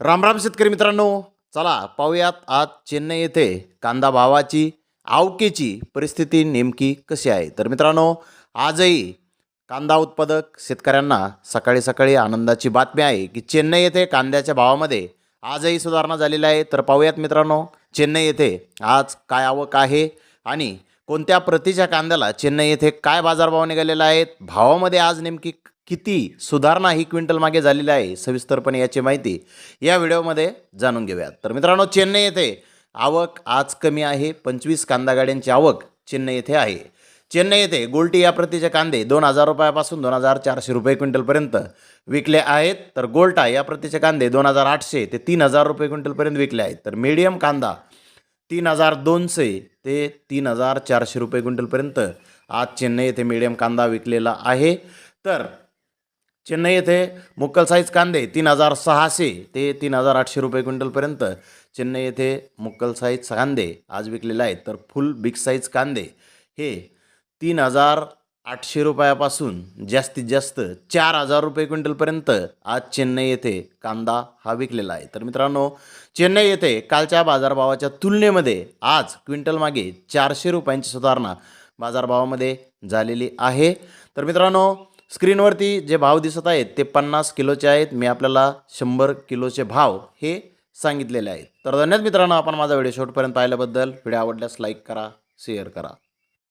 रामराम शेतकरी मित्रांनो, चला पाहूयात आज चेन्नई येथे कांदा भावाची आवकेची परिस्थिती नेमकी कशी आहे. तर मित्रांनो, आजही कांदा उत्पादक शेतकऱ्यांना सकाळी सकाळी आनंदाची बातमी आहे की चेन्नई येथे कांद्याच्या भावामध्ये आजही सुधारणा झालेली आहे. तर पाहूयात मित्रांनो, चेन्नई येथे आज काय आवक आहे आणि कोणत्या प्रतीच्या कांद्याला चेन्नई येथे काय बाजारभाव निघालेला आहे, भावामध्ये आज नेमकी किती सुधारणा ही क्विंटल मागे झालेली आहे, सविस्तरपणे याची माहिती या व्हिडिओमध्ये जाणून घेऊयात. तर मित्रांनो, चेन्नई येथे आवक आज कमी आहे. 25 कांदा गाड्यांची आवक चेन्नई येथे आहे. चेन्नई येथे गोल्टी या प्रतीचे कांदे 2,000 रुपयापासून 2,400 रुपये क्विंटलपर्यंत विकले आहेत. तर गोल्टा या प्रतीचे कांदे 2,800 ते 3,000 रुपये क्विंटलपर्यंत विकले आहेत. तर मीडियम कांदा 3,200 ते 3,400 रुपये क्विंटलपर्यंत आज चेन्नई येथे मीडियम कांदा विकलेला आहे. तर चेन्नई येथे मुक्कल साईज कांदे 3,600 ते 3,800 रुपये क्विंटलपर्यंत चेन्नई येथे मुक्कल साईज कांदे आज विकलेले आहेत. तर फुल बिग साईज कांदे हे 3,800 रुपयापासून जास्तीत जास्त 4,000 रुपये क्विंटलपर्यंत आज चेन्नई येथे कांदा हा विकलेला आहे. तर मित्रांनो, चेन्नई येथे कालच्या बाजारभावाच्या तुलनेमध्ये आज क्विंटल मागे 400 रुपयांची सुधारणा बाजारभावामध्ये झालेली आहे. तर मित्रांनो, स्क्रीनवरती जे भाव दिसत आहेत ते 50 किलोचे आहेत. मी आपल्याला 100 किलोचे भाव हे सांगितलेले आहेत. तर धन्यवाद मित्रांनो, आपण माझा व्हिडिओ शेवटपर्यंत पाहिल्याबद्दल. व्हिडिओ आवडल्यास लाईक करा, शेअर करा.